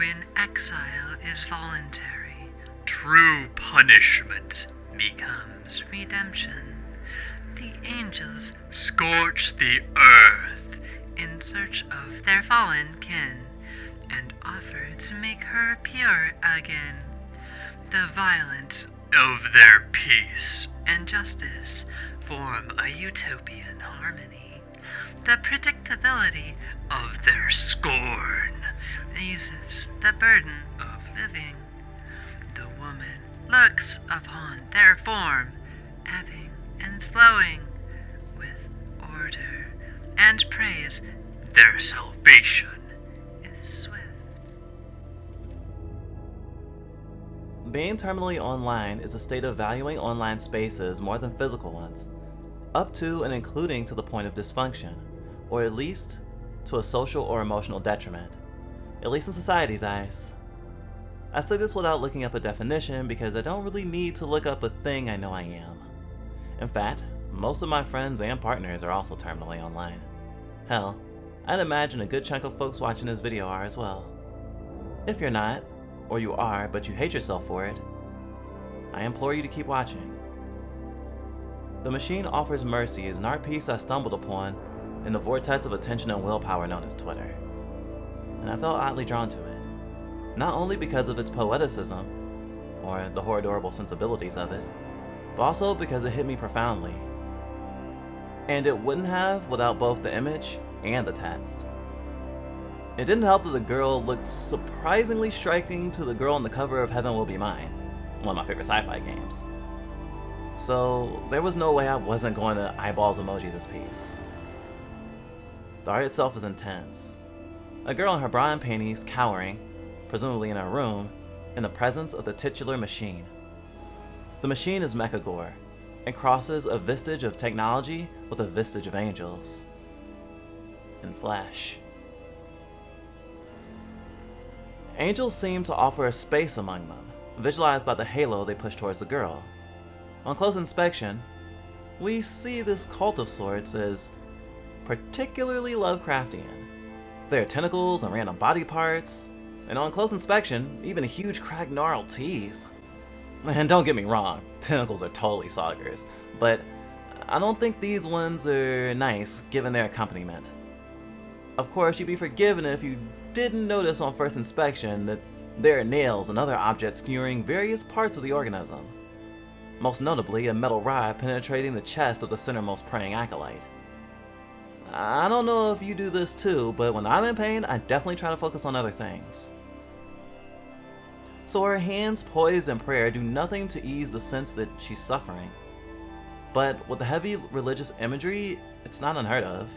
When exile is voluntary, true punishment becomes redemption. The angels scorch the earth in search of their fallen kin, and offer to make her pure again. The violence of their peace and justice form a utopian harmony. The predictability of their scorn eases the burden of living. The woman looks upon their form, ebbing and flowing with order, and prays their salvation is swift. Being terminally online is a state of valuing online spaces more than physical ones, up to and including to the point of dysfunction, or at least to a social or emotional detriment, at least in society's eyes. I say this without looking up a definition because I don't really need to look up a thing I know I am. In fact, most of my friends and partners are also terminally online. Hell, I'd imagine a good chunk of folks watching this video are as well. If you're not, or you are but you hate yourself for it, I implore you to keep watching. The Machine Offers Mercy is an art piece I stumbled upon in the vortex of attention and willpower known as Twitter, and I felt oddly drawn to it, not only because of its poeticism, or the horridorable sensibilities of it, but also because it hit me profoundly. And it wouldn't have without both the image and the text. It didn't help that the girl looked surprisingly striking to the girl on the cover of Heaven Will Be Mine, one of my favorite sci-fi games. So there was no way I wasn't going to eyeballs emoji this piece. The art itself is intense. A girl in her bra and panties cowering, presumably in her room, in the presence of the titular machine. The machine is mecha gore, and crosses a vestige of technology with a vestige of angels. In flesh. Angels seem to offer a space among them, visualized by the halo they push towards the girl. On close inspection, we see this cult of sorts as particularly Lovecraftian. There are tentacles and random body parts, and on close inspection, even huge cracked gnarled teeth. And don't get me wrong, tentacles are totally Saugers, but I don't think these ones are nice given their accompaniment. Of course, you'd be forgiven if you didn't notice on first inspection that there are nails and other objects skewering various parts of the organism. Most notably, a metal rod penetrating the chest of the centermost praying acolyte. I don't know if you do this too, but when I'm in pain, I definitely try to focus on other things. So her hands poised in prayer do nothing to ease the sense that she's suffering. But with the heavy religious imagery, it's not unheard of.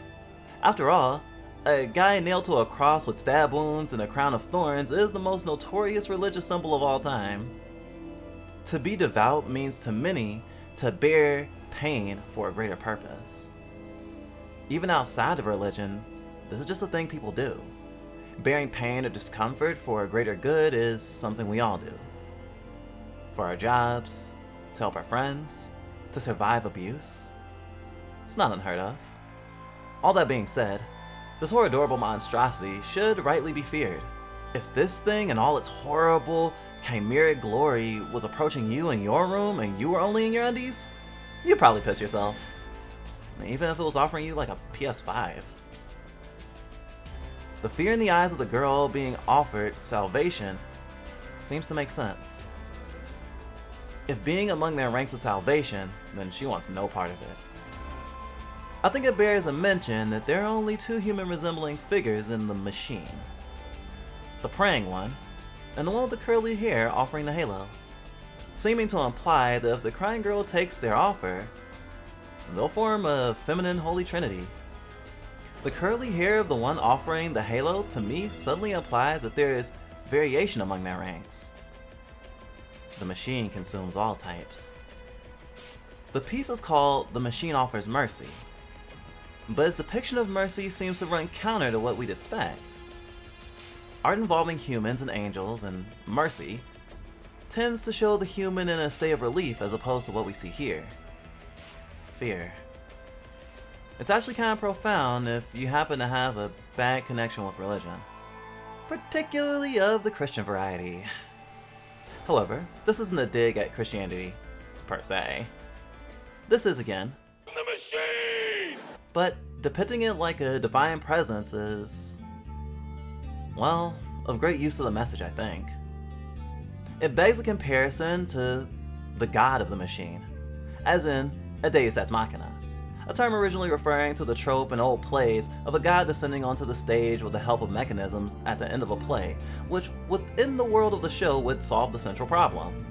After all, a guy nailed to a cross with stab wounds and a crown of thorns is the most notorious religious symbol of all time. To be devout means to many to bear pain for a greater purpose. Even outside of religion, this is just a thing people do. Bearing pain or discomfort for a greater good is something we all do. For our jobs, to help our friends, to survive abuse. It's not unheard of. All that being said, this horrible monstrosity should rightly be feared. If this thing and all its horrible, chimeric glory was approaching you in your room and you were only in your undies, you'd probably piss yourself. Even if it was offering you like a PS5. The fear in the eyes of the girl being offered salvation seems to make sense. If being among their ranks is salvation, then she wants no part of it. I think it bears a mention that there are only two human resembling figures in the machine. The praying one, and the one with the curly hair offering the halo, seeming to imply that if the crying girl takes their offer, they'll form a feminine holy trinity. The curly hair of the one offering the halo to me suddenly implies that there is variation among their ranks. The machine consumes all types. The piece is called The Machine Offers Mercy, but its depiction of mercy seems to run counter to what we'd expect. Art involving humans and angels and mercy tends to show the human in a state of relief as opposed to what we see here. Fear. It's actually kind of profound if you happen to have a bad connection with religion. particularly of the Christian variety. However, this isn't a dig at Christianity, per se. This is, again, the machine! But depicting it like a divine presence is, well, of great use to the message, I think. It begs a comparison to the god of the machine, as in a deus ex machina, a term originally referring to the trope in old plays of a god descending onto the stage with the help of mechanisms at the end of a play, which within the world of the show would solve the central problem.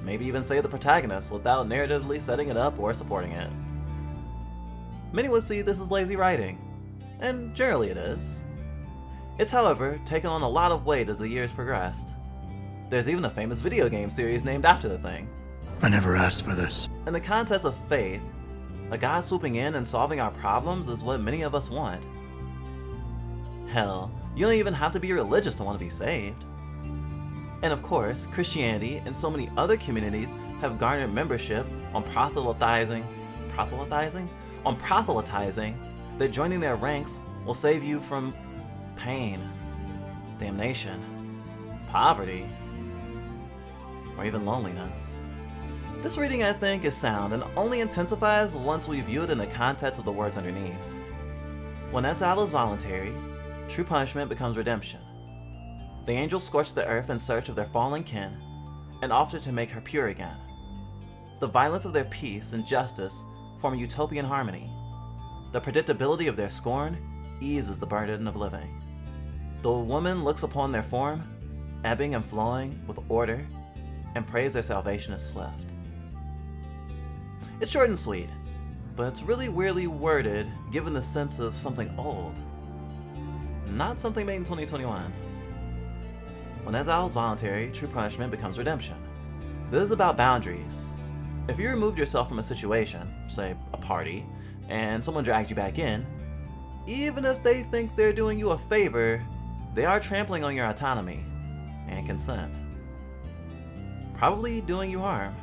Maybe even save the protagonist without narratively setting it up or supporting it. Many would see this as lazy writing, and generally it is. It's, however, taken on a lot of weight as the years progressed. There's even a famous video game series named after the thing. I never asked for this. In the context of faith, a god swooping in and solving our problems is what many of us want. Hell, you don't even have to be religious to want to be saved. And of course, Christianity and so many other communities have garnered membership on proselytizing that joining their ranks will save you from pain, damnation, poverty, or even loneliness. This reading, I think, is sound and only intensifies once we view it in the context of the words underneath. When exile is voluntary, true punishment becomes redemption. The angels scorch the earth in search of their fallen kin and offer to make her pure again. The violence of their peace and justice form a utopian harmony. The predictability of their scorn eases the burden of living. The woman looks upon their form, ebbing and flowing with order, and prays their salvation is swift. It's short and sweet, but it's really weirdly worded given the sense of something old, not something made in 2021. When exile is voluntary, true punishment becomes redemption. This is about boundaries. If you removed yourself from a situation, say a party, and someone dragged you back in, even if they think they're doing you a favor, they are trampling on your autonomy and consent. Probably doing you harm,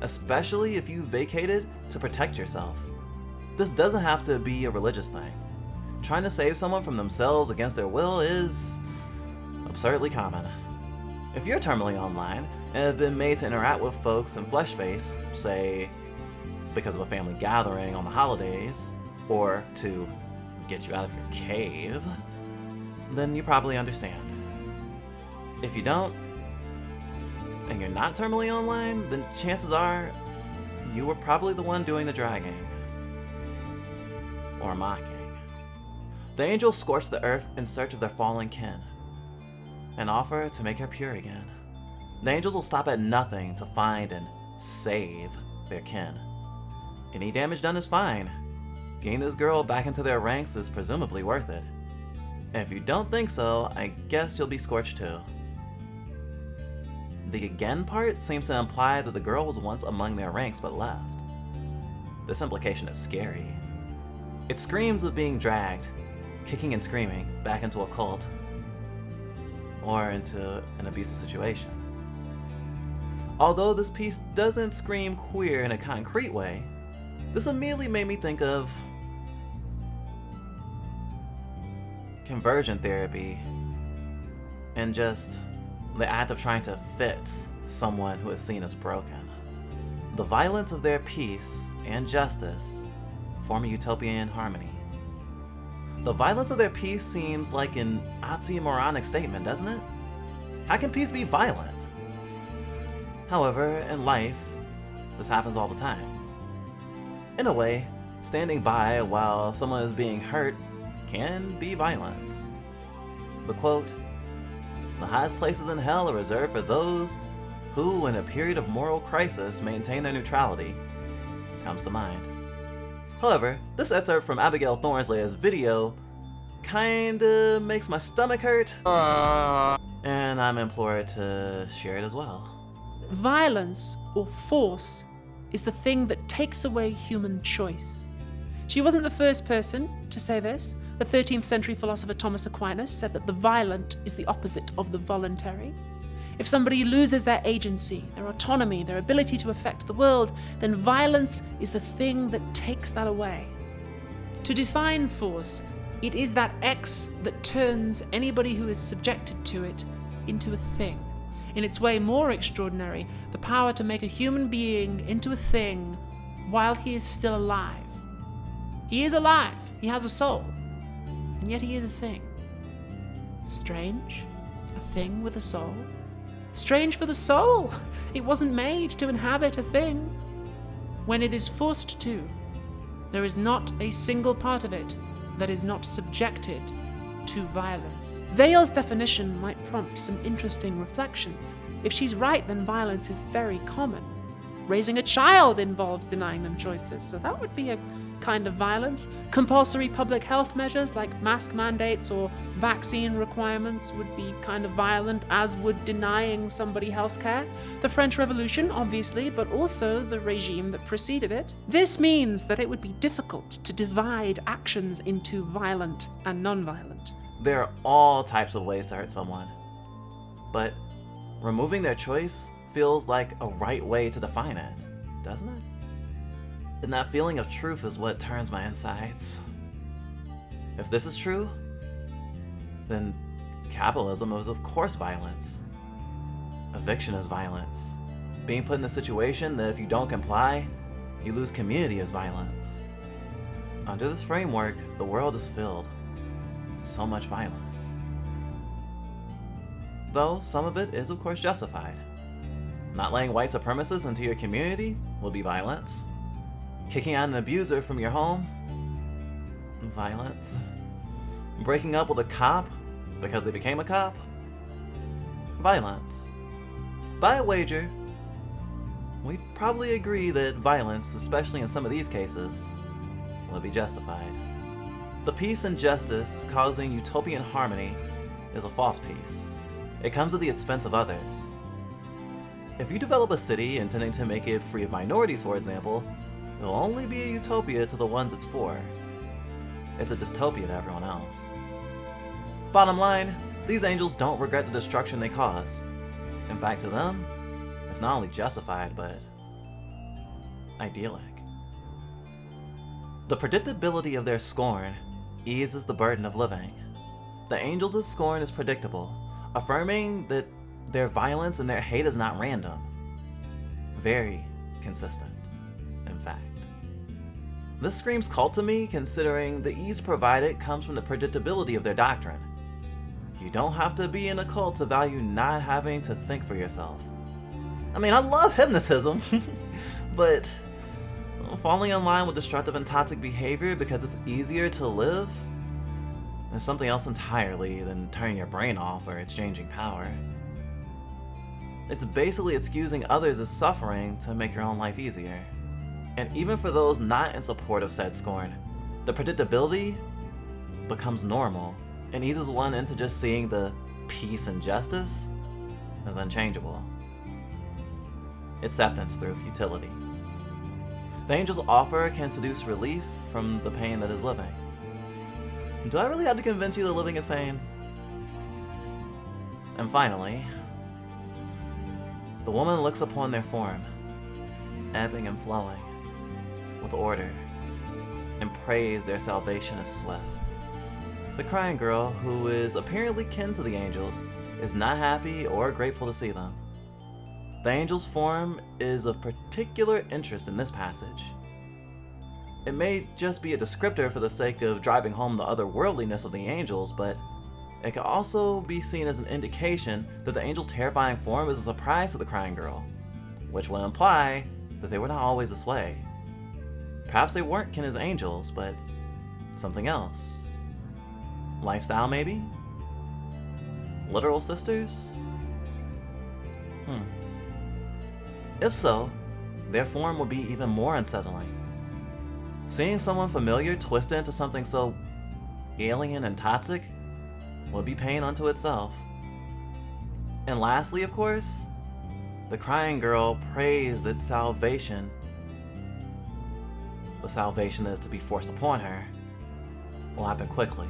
especially if you vacated to protect yourself. This doesn't have to be a religious thing. Trying to save someone from themselves against their will is absurdly common. If you're terminally online and have been made to interact with folks in flesh space, say because of a family gathering on the holidays, or to get you out of your cave, then you probably understand. If you don't, and you're not terminally online, then chances are you were probably the one doing the dragging or mocking. The angels scorch the earth in search of their fallen kin and offer to make her pure again. The angels will stop at nothing to find and save their kin. Any damage done is fine. Getting this girl back into their ranks is presumably worth it. And if you don't think so, I guess you'll be scorched too. The again part seems to imply that the girl was once among their ranks but left. This implication is scary. It screams of being dragged, kicking and screaming, back into a cult, or into an abusive situation. Although this piece doesn't scream queer in a concrete way, this immediately made me think of conversion therapy and just the act of trying to fix someone who is seen as broken. The violence of their peace and justice form a utopian harmony. The violence of their peace seems like an oxymoronic statement, doesn't it? How can peace be violent? However, in life, this happens all the time. In a way, standing by while someone is being hurt can be violence. The quote, "The highest places in hell are reserved for those who, in a period of moral crisis, maintain their neutrality," comes to mind. However, this excerpt from Abigail Thornsley's video kinda makes my stomach hurt, and I'm implored to share it as well. Violence or force is the thing that takes away human choice. She wasn't the first person to say this. The 13th century philosopher Thomas Aquinas said that the violent is the opposite of the voluntary. If somebody loses their agency, their autonomy, their ability to affect the world, then violence is the thing that takes that away. To define force, It is that X that turns anybody who is subjected to it into a thing. In its way more extraordinary, the power to make a human being into a thing while he is still alive. He is alive, he has a soul, and yet he is a thing. Strange, a thing with a soul. Strange for the soul! It wasn't made to inhabit a thing. When it is forced to, there is not a single part of it that is not subjected to violence. Vale's definition might prompt some interesting reflections. If she's right, then violence is very common. Raising a child involves denying them choices, so that would be a kind of violence. Compulsory public health measures like mask mandates or vaccine requirements would be kind of violent, as would denying somebody healthcare. The French Revolution, obviously, but also the regime that preceded it. This means that it would be difficult to divide actions into violent and non-violent. There are all types of ways to hurt someone, but removing their choice feels like a right way to define it, doesn't it? And that feeling of truth is what turns my insides. If this is true, then capitalism is of course violence. Eviction is violence. Being put in a situation that if you don't comply, you lose community is violence. Under this framework, the world is filled with so much violence. Though some of it is of course justified. Not letting white supremacists into your community will be violence. Kicking out an abuser from your home? Violence. Breaking up with a cop because they became a cop? Violence. By a wager, we'd probably agree that violence, especially in some of these cases, will be justified. The peace and justice causing utopian harmony is a false peace. It comes at the expense of others. If you develop a city intending to make it free of minorities, for example, it'll only be a utopia to the ones it's for. It's a dystopia to everyone else. Bottom line, these angels don't regret the destruction they cause. In fact, to them, it's not only justified, but idyllic. The predictability of their scorn eases the burden of living. The angels' scorn is predictable, affirming that their violence and their hate is not random. Very consistent, in fact. This screams cult to me, considering the ease provided comes from the predictability of their doctrine. You don't have to be in a cult to value not having to think for yourself. I mean, I love hypnotism, but falling in line with destructive and toxic behavior because it's easier to live is something else entirely than turning your brain off or exchanging power. It's basically excusing others' suffering to make your own life easier. And even for those not in support of said scorn, the predictability becomes normal and eases one into just seeing the peace and justice as unchangeable. Acceptance through futility. The angel's offer can seduce relief from the pain that is living. Do I really have to convince you that living is pain? And finally, the woman looks upon their form, ebbing and flowing, with order, and prays their salvation is swift. The crying girl, who is apparently kin to the angels, is not happy or grateful to see them. The angel's form is of particular interest in this passage. It may just be a descriptor for the sake of driving home the otherworldliness of the angels, but it could also be seen as an indication that the angel's terrifying form is a surprise to the crying girl, which will imply that they were not always this way. Perhaps they weren't kin as angels, but something else. Lifestyle, maybe? Literal sisters? If so, their form would be even more unsettling. Seeing someone familiar twisted into something so alien and toxic would be pain unto itself. And lastly, of course, the crying girl prays that the salvation is to be forced upon her, will happen quickly.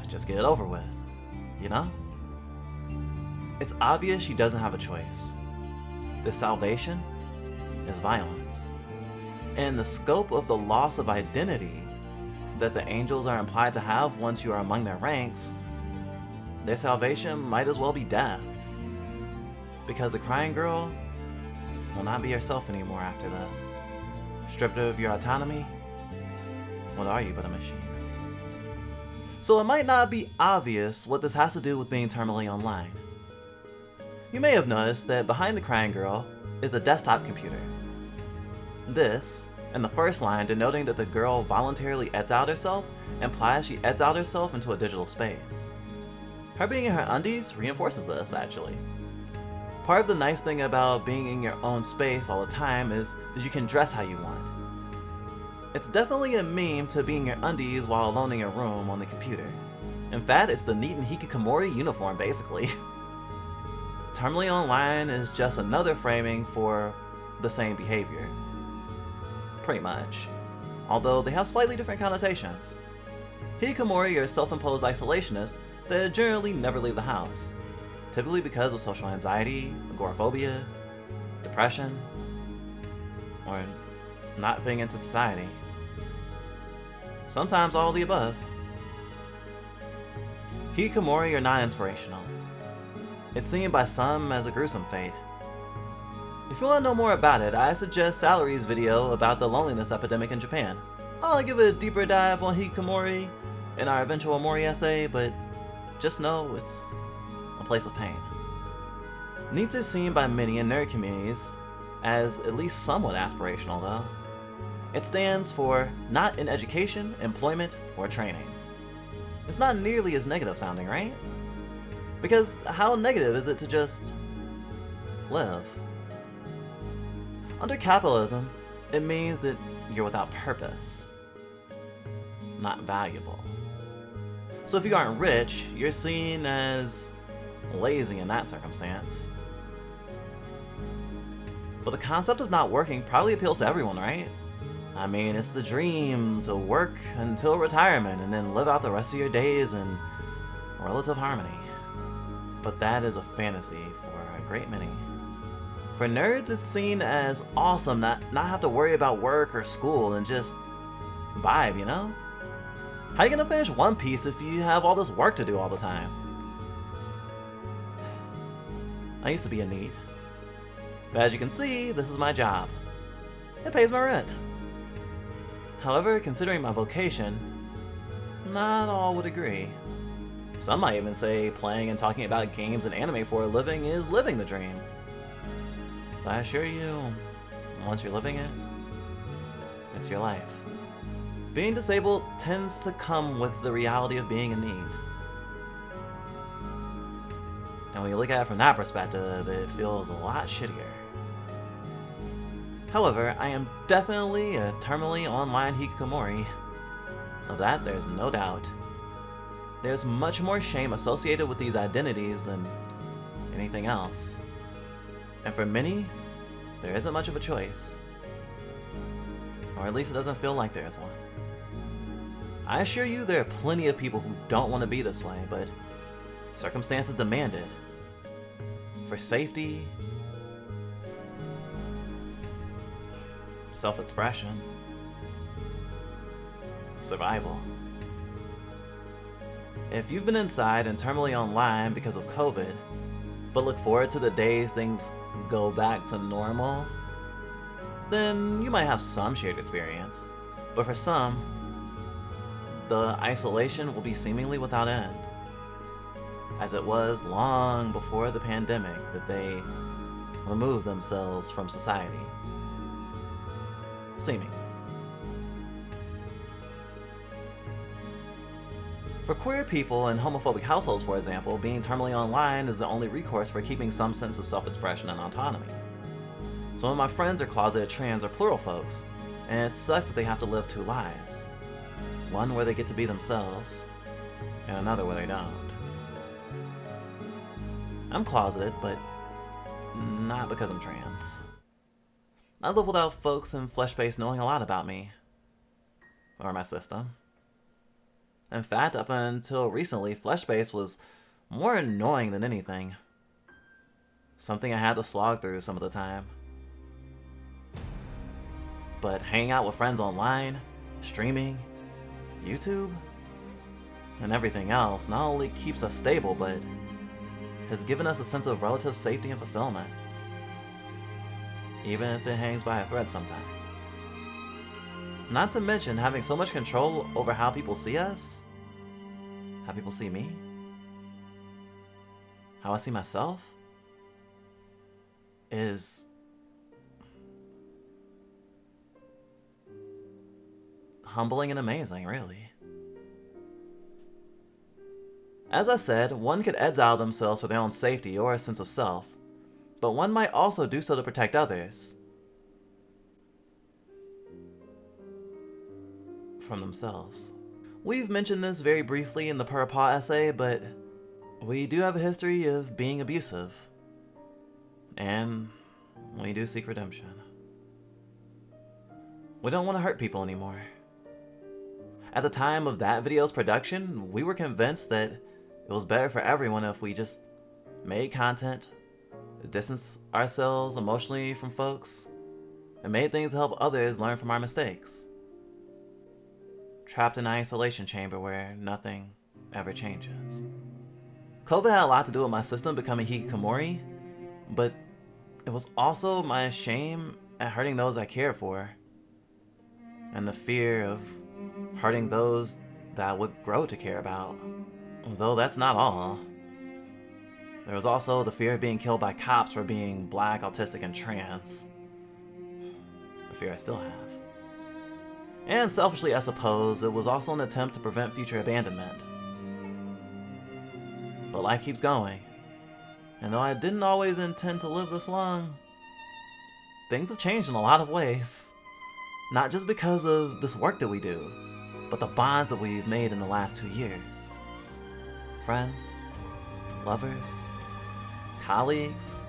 Just get it over with, you know? It's obvious she doesn't have a choice. This salvation is violence. And the scope of the loss of identity that the angels are implied to have once you are among their ranks, their salvation might as well be death. Because the crying girl will not be yourself anymore after this. Stripped of your autonomy, what are you but a machine? So it might not be obvious what this has to do with being terminally online. You may have noticed that behind the crying girl is a desktop computer. This, and the first line denoting that the girl voluntarily eds out herself, implies she eds out herself into a digital space. Her being in her undies reinforces this, actually. Part of the nice thing about being in your own space all the time is that you can dress how you want. It's definitely a meme to be in your undies while alone in your room on the computer. In fact, it's the neat and Hikikomori uniform, basically. Terminally online is just another framing for the same behavior. Pretty much. Although they have slightly different connotations. Hikikomori are self-imposed isolationists that generally never leave the house. Typically because of social anxiety, agoraphobia, depression, or not fitting into society. Sometimes all of the above. Hikikomori are not inspirational. It's seen by some as a gruesome fate. If you want to know more about it, I suggest Salary's video about the loneliness epidemic in Japan. I'll give a deeper dive on Hikikomori in our eventual Omori essay, but just know it's a place of pain. Needs are seen by many in nerd communities as at least somewhat aspirational though. It stands for not in education, employment, or training. It's not nearly as negative sounding, right? Because how negative is it to just live? Under capitalism, it means that you're without purpose, not valuable. So if you aren't rich, you're seen as lazy in that circumstance. But the concept of not working probably appeals to everyone, right? I mean, it's the dream to work until retirement and then live out the rest of your days in relative harmony. But that is a fantasy for a great many. For nerds, it's seen as awesome not have to worry about work or school and just vibe, you know? How you gonna finish One Piece if you have all this work to do all the time? I used to be in need. But as you can see, this is my job. It pays my rent. However, considering my vocation, not all would agree. Some might even say playing and talking about games and anime for a living is living the dream. But I assure you, once you're living it, it's your life. Being disabled tends to come with the reality of being in need. And when you look at it from that perspective, it feels a lot shittier. However, I am definitely a terminally online Hikikomori. Of that, there's no doubt. There's much more shame associated with these identities than anything else. And for many, there isn't much of a choice. Or at least it doesn't feel like there is one. I assure you there are plenty of people who don't want to be this way, but circumstances demand it. For safety, self-expression, survival. If you've been inside and terminally online because of COVID, but look forward to the days things go back to normal, then you might have some shared experience. But for some, the isolation will be seemingly without end, as it was long before the pandemic that they removed themselves from society. Seemingly. For queer people in homophobic households, for example, being terminally online is the only recourse for keeping some sense of self-expression and autonomy. Some of my friends are closeted trans or plural folks, and it sucks that they have to live two lives. One where they get to be themselves, and another where they don't. I'm closeted, but not because I'm trans. I live without folks in flesh-based knowing a lot about me. Or my system. In fact, up until recently, flesh-based was more annoying than anything. Something I had to slog through some of the time. But hanging out with friends online, streaming, YouTube and everything else not only keeps us stable, but has given us a sense of relative safety and fulfillment, even if it hangs by a thread sometimes. Not to mention having so much control over how people see us, how people see me, how I see myself, is humbling and amazing, really. As I said, one could exile themselves for their own safety or a sense of self, but one might also do so to protect others from themselves. We've mentioned this very briefly in the Paw essay, but we do have a history of being abusive, and we do seek redemption. We don't want to hurt people anymore. At the time of that video's production, we were convinced that it was better for everyone if we just made content, distanced ourselves emotionally from folks, and made things to help others learn from our mistakes. Trapped in an isolation chamber where nothing ever changes. COVID had a lot to do with my system becoming Hikikomori, but it was also my shame at hurting those I cared for, and the fear of hurting those that I would grow to care about. Though that's not all. There was also the fear of being killed by cops for being black, autistic, and trans. A fear I still have. And selfishly, I suppose, it was also an attempt to prevent future abandonment. But life keeps going. And though I didn't always intend to live this long, things have changed in a lot of ways. Not just because of this work that we do, but the bonds that we've made in the last 2 years. Friends, lovers, colleagues.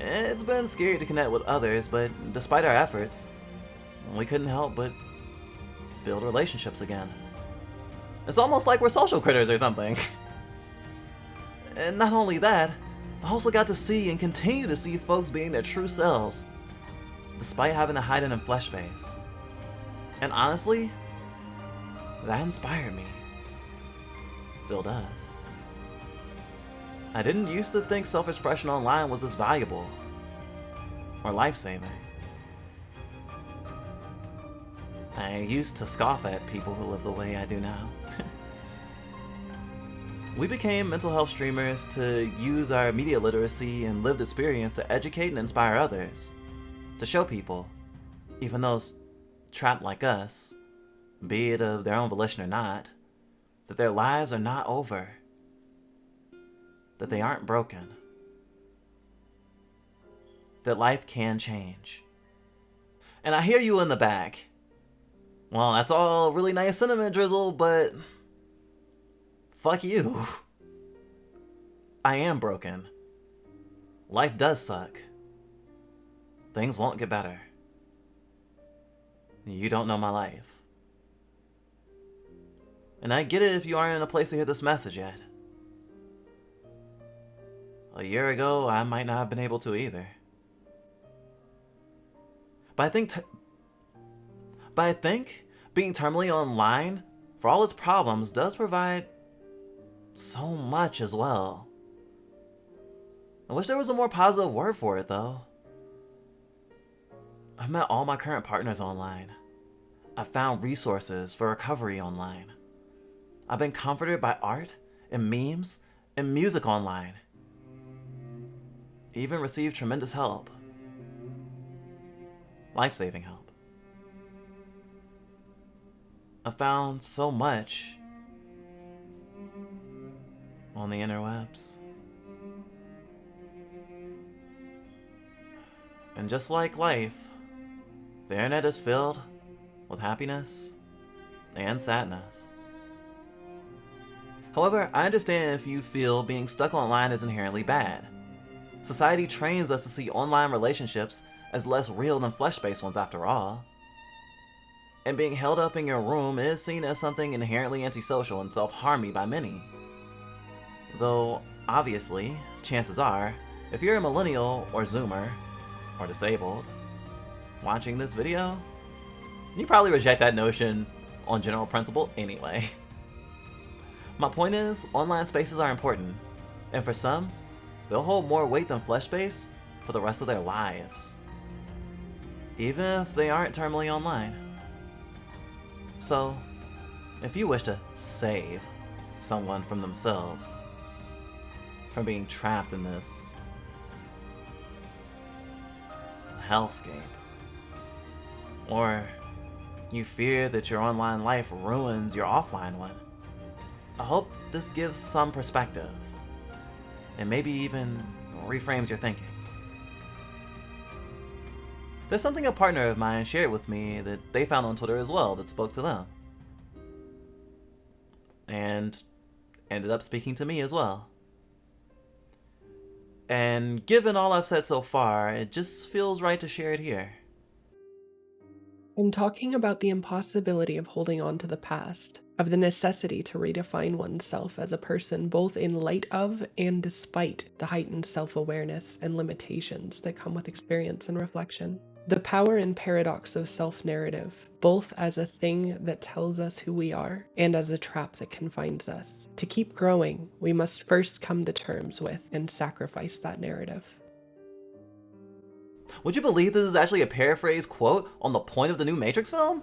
It's been scary to connect with others, but despite our efforts, we couldn't help but build relationships again. It's almost like we're social critters or something. And not only that, I also got to see and continue to see folks being their true selves, despite having to hide it in flesh space. And honestly, that inspired me. Still does. I didn't used to think self-expression online was this valuable or life-saving. I used to scoff at people who live the way I do now. We became mental health streamers to use our media literacy and lived experience to educate and inspire others. To show people, even those trapped like us, be it of their own volition or not, that their lives are not over. That they aren't broken. That life can change. And I hear you in the back. Well, that's all really nice sentiment, Drizzle, but fuck you. I am broken. Life does suck. Things won't get better. You don't know my life. And I get it if you aren't in a place to hear this message yet. A year ago, I might not have been able to either. But I think being terminally online, for all its problems, does provide so much as well. I wish there was a more positive word for it, though. I've met all my current partners online. I've found resources for recovery online. I've been comforted by art and memes and music online. Even received tremendous help. Life-saving help. I found so much on the interwebs. And just like life, the internet is filled with happiness and sadness. However, I understand if you feel being stuck online is inherently bad. Society trains us to see online relationships as less real than flesh-based ones after all. And being held up in your room is seen as something inherently antisocial and self-harming by many. Though, obviously, chances are, if you're a millennial or zoomer, or disabled, watching this video, you probably reject that notion on general principle anyway. My point is, online spaces are important, and for some, they'll hold more weight than flesh space for the rest of their lives, even if they aren't terminally online. So, if you wish to save someone from themselves, from being trapped in this hellscape, or you fear that your online life ruins your offline one, I hope this gives some perspective, and maybe even reframes your thinking. There's something a partner of mine shared with me that they found on Twitter as well that spoke to them, and ended up speaking to me as well. And given all I've said so far, it just feels right to share it here. I'm talking about the impossibility of holding on to the past, of the necessity to redefine oneself as a person both in light of and despite the heightened self-awareness and limitations that come with experience and reflection. The power and paradox of self-narrative, both as a thing that tells us who we are and as a trap that confines us. To keep growing, we must first come to terms with and sacrifice that narrative. Would you believe this is actually a paraphrase quote on the point of the new Matrix film?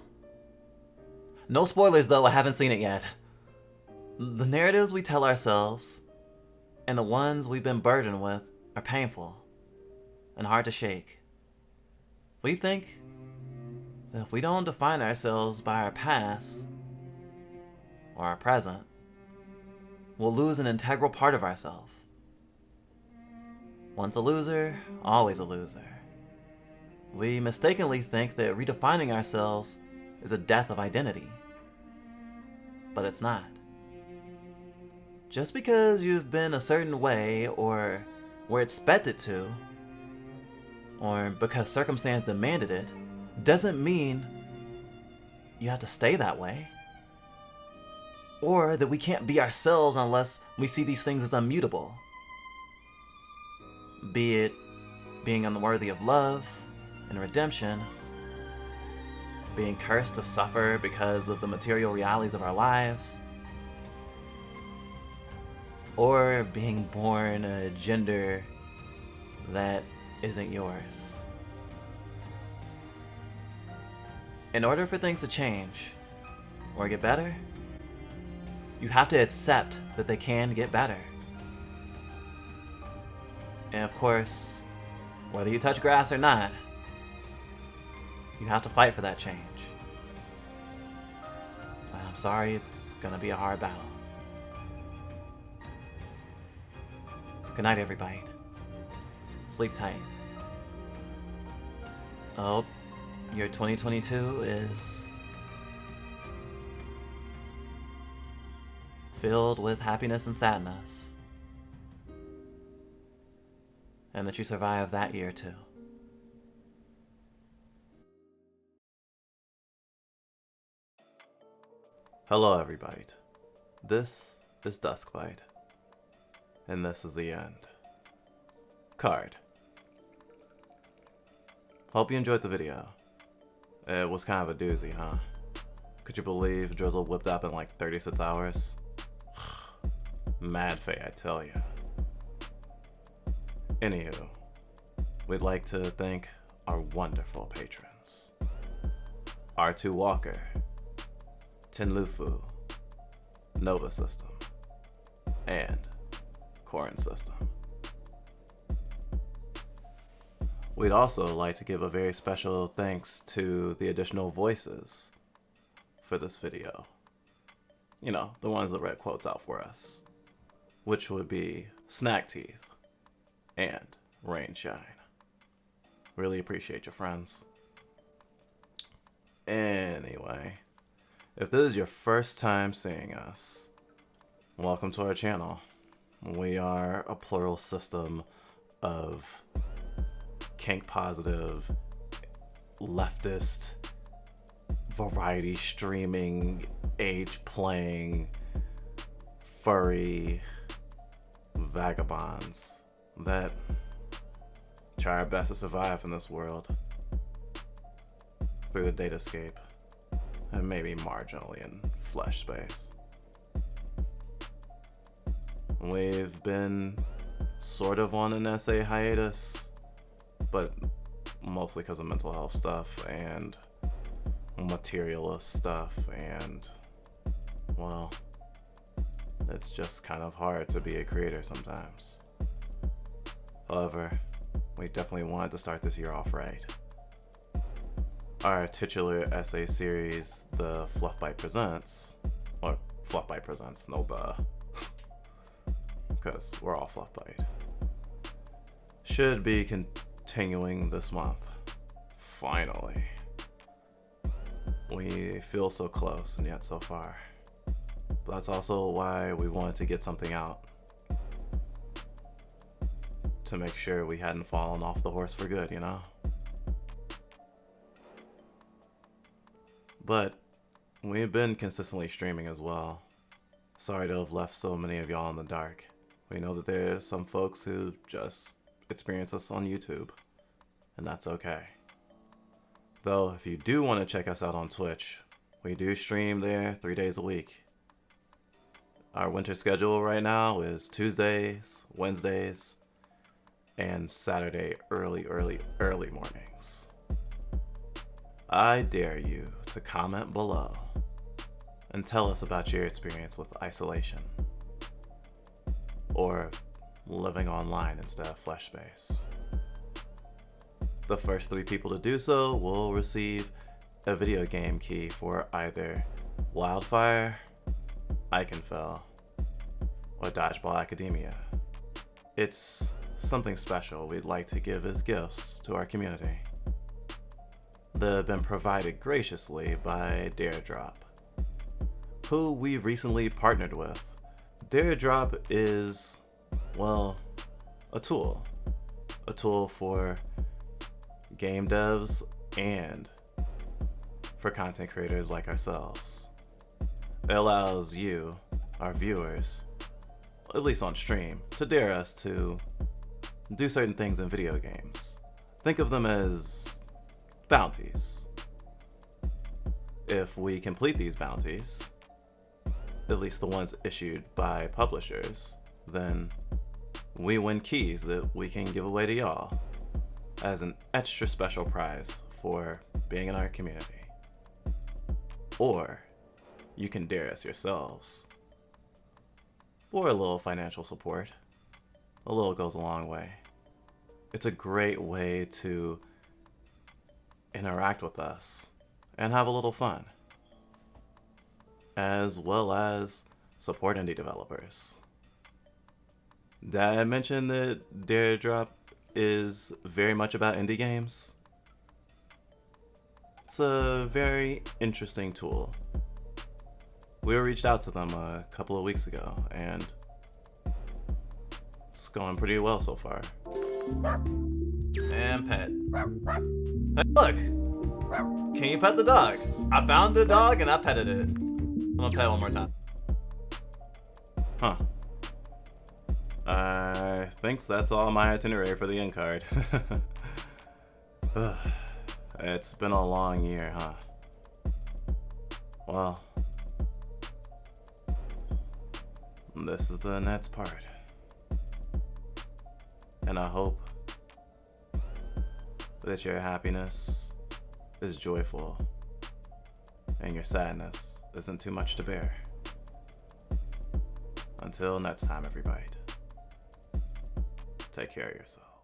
No spoilers though, I haven't seen it yet. The narratives we tell ourselves, and the ones we've been burdened with, are painful and hard to shake. We think that if we don't define ourselves by our past or our present, we'll lose an integral part of ourselves. Once a loser, always a loser. We mistakenly think that redefining ourselves is a death of identity, but it's not. Just because you've been a certain way or were expected to, or because circumstance demanded it, doesn't mean you have to stay that way. Or that we can't be ourselves unless we see these things as immutable. Be it being unworthy of love and redemption, being cursed to suffer because of the material realities of our lives, or being born a gender that isn't yours. In order for things to change or get better, you have to accept that they can get better. And of course, whether you touch grass or not, you have to fight for that change. I'm sorry, it's gonna be a hard battle. Good night, everybody. Sleep tight. Oh, your 2022 is filled with happiness and sadness. And that you survive that year too. Hello everybody. This is Duskbite. And this is the end. Card. Hope you enjoyed the video. It was kind of a doozy, huh? Could you believe Drizzle whipped up in like 36 hours? Mad fae, I tell ya. Anywho, we'd like to thank our wonderful patrons. R2 Walker, Tenlufu, Nova System, and Corn System. We'd also like to give a very special thanks to the additional voices for this video. You know, the ones that read quotes out for us. Which would be Snack Teeth and Rainshine. Really appreciate you, friends. Anyway, if this is your first time seeing us, welcome to our channel. We are a plural system of kink positive, leftist, variety streaming, age playing, furry vagabonds that try our best to survive in this world through the datascape. and maybe marginally in flesh space. We've been sort of on an essay hiatus, but mostly because of mental health stuff and materialist stuff, and well, it's just kind of hard to be a creator sometimes. However, we definitely wanted to start this year off right. Our titular essay series, the Fluff Bite Presents, or Fluff Bite Presents, no duh, because we're all Fluff Bite, should be continuing this month. Finally. We feel so close and yet so far. But that's also why we wanted to get something out, to make sure we hadn't fallen off the horse for good, you know? But we've been consistently streaming as well. Sorry to have left so many of y'all in the dark. We know that there's some folks who just experience us on YouTube, and that's okay. Though, if you do want to check us out on Twitch, we do stream there 3 days a week. Our winter schedule right now is Tuesdays, Wednesdays, and Saturday early mornings. I dare you to comment below and tell us about your experience with isolation, or living online instead of flesh space. The first 3 people to do so will receive a video game key for either Wildfire, Iconfell, or Dodgeball Academia. It's something special we'd like to give as gifts to our community. They've been provided graciously by Daredrop, who we've recently partnered with. Daredrop is, well, a tool for game devs and for content creators like ourselves. It allows you, our viewers, at least on stream, to dare us to do certain things in video games. Think of them as bounties. If we complete these bounties, at least the ones issued by publishers, then we win keys that we can give away to y'all as an extra special prize for being in our community. Or you can dare us yourselves for a little financial support. A little goes a long way. It's a great way to interact with us and have a little fun, as well as support indie developers. Did I mention that Daredrop is very much about indie games? It's a very interesting tool. We reached out to them a couple of weeks ago, and it's going pretty well so far. And pet. Hey, look! Can you pet the dog? I found the dog and I petted it. I'm gonna pet it one more time. Huh. I think that's all my itinerary for the end card. It's been a long year, huh? Well, this is the next part. And I hope that your happiness is joyful and your sadness isn't too much to bear. Until next time, everybody, take care of yourself.